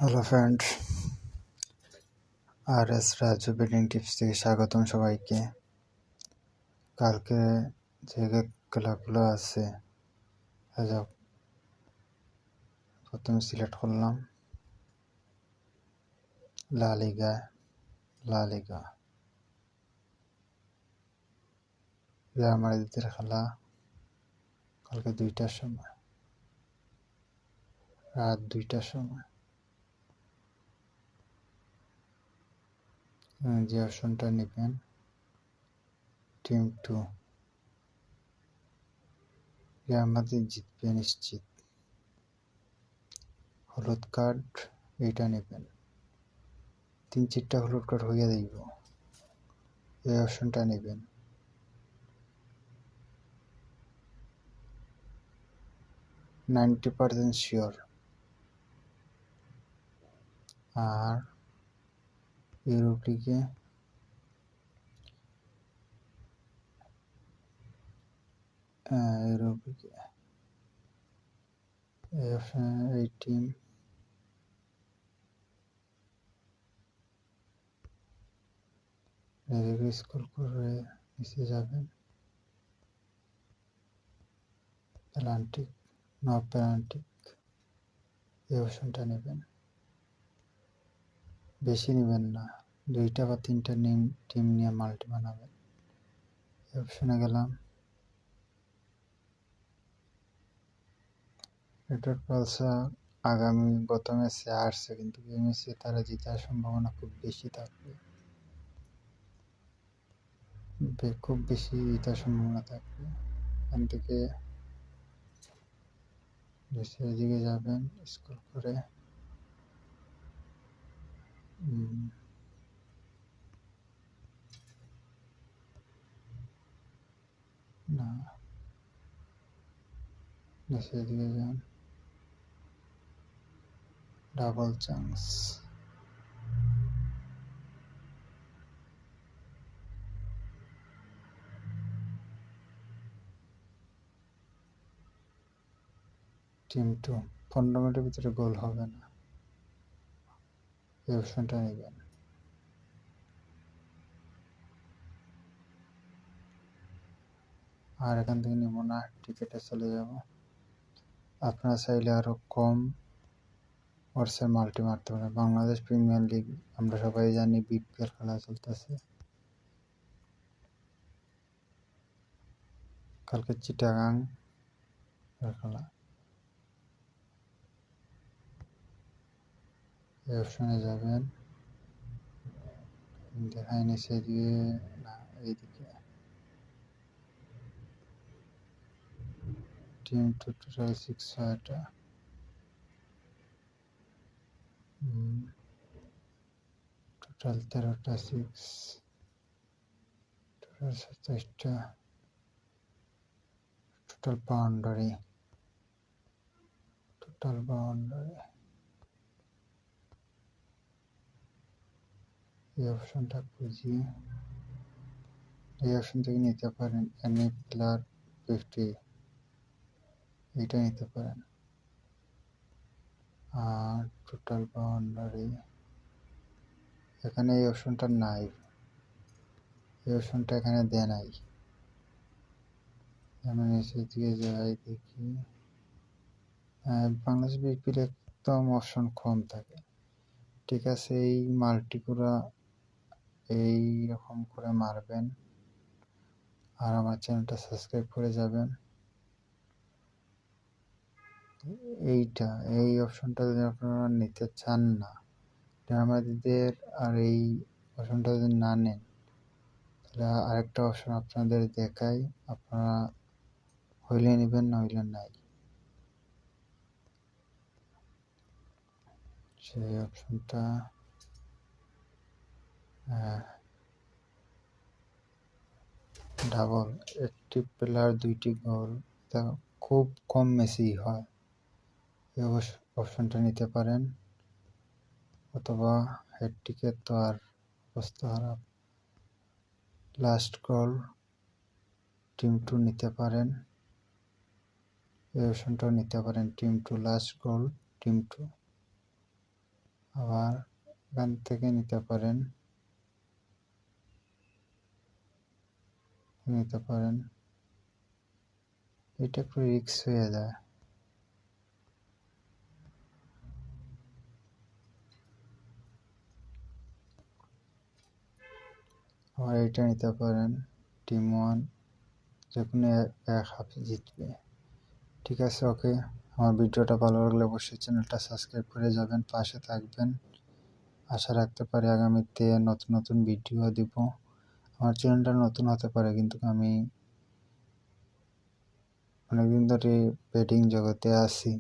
Hello friends, আর S Raju bedding tips থেকে স্বাগতম সবাইকে। কালকে যে খেলাগুলো আছে প্রথমে সিলেক্ট করলাম লা লিগা রিয়াল মাদ্রিদের খেলা কালকে 2টার সময়, রাত 2টার সময়। যে অপশনটা নেবেন টিম 2, রিয়াল মাদ্রিদ জিতবে নিশ্চিত। হলুদ কার্ড এইটা নেবেন, 3-4টা হলুদ কার্ড হইয়া দিব, এই অপশনটা নেবেন। 90% শিওর। আর ইউরোপ লিগে এই টিম স্কুল করে নিচে যাবেন, প্যালান্টিক এই অপশনটা নেবেন। বেশি নেবেন না, 2টা বা 3টা টিম নিয়ে মাল্টি বানাবেন। এই অপশনে গেলাম। রেড পালসা গত ম্যাচে আসছে, কিন্তু এই ম্যাচে তারা জেতার সম্ভাবনা খুব বেশি থাকবে, খুব বেশি জেতার সম্ভাবনা থাকবে। এখান থেকে নিচের দিকে যাবেন স্ক্রল করে, না নিচের দিকে যান, ডাবল চান্স। টিম 2 15 মিনিটের ভিতরে গোল হবে না, এই অপশনটা নেবেন। আর এখান থেকে নিব না, টিকেটে চলে যাব। আপনারা চাইলে আরো কম ওভার্সে মাল্টি মারতে পারেন। বাংলাদেশ প্রিমিয়ার লিগ আমরা সবাই জানি, বিপিএল খেলা চলতেছে। কালকে চিটাগাং খেলা, এই অপশনে যাবেন, দেখায় নিচে দিয়ে না এইদিকে। টিম 2 টোটাল 6 ছয়টা, টোটাল 13টা 6, টোটাল 27টা, টোটাল বাউন্ডারি এই অপশনটা খুঁজি। এই অপশন থেকে নিতে পারেন এনি প্লেয়ার 50, এইটা নিতে পারেন। আর টোটাল বাউন্ডারি এখানে এই অপশনটা নাই, এই অপশনটা এখানে দেয় নাই। আমি নিচের দিকে যাই, দেখি বাংলাদেশ বিপিএল একদম অপশন কম থাকে। ঠিক আছে, এই মাল্টিগুলা এই রকম করে মারবেন, আর আমার চ্যানেলটা সাবস্ক্রাইব করে যাবেন। এই অপশনটা যদি আপনারা নিতে চান না, আমাদের আর এই অপশনটা যদি না নেন, তাহলে আরেকটা অপশন আপনাদের দেখাই, আপনারা হইলে নেবেন, না হইলে নাই। সেই অপশনটা ডাবল একটি প্লেয়ার 2টি গোল, তা খুব কম ম্যাচেই হয়। এই অপশনটা নিতে পারেন, অথবা হেড টিকেট তো আর অবস্থা খারাপ। লাস্ট গোল টিম 2 নিতে পারেন, এই অপশনটাও নিতে পারেন। টিম 2 লাস্ট গোল টিম 2। আবার এখান থেকে নিতে পারেন এটা একটু রিস্ক হয়ে যায়। আবার এটা নিতে পারেন, টিম 1 যে কোনো এক হাফ জিতবে। ঠিক আছে, ওকে। আমার ভিডিওটা ভালো লাগলে অবশ্যই চ্যানেলটা সাবস্ক্রাইব করে যাবেন, পাশে থাকবেন। আশা রাখতে পারি আগামীতে নতুন নতুন ভিডিও দিব। আমার চ্যানেলটা নতুন হতে পারে, কিন্তু আমি অনেকদিন ধরে বেটিং জগতে আছি।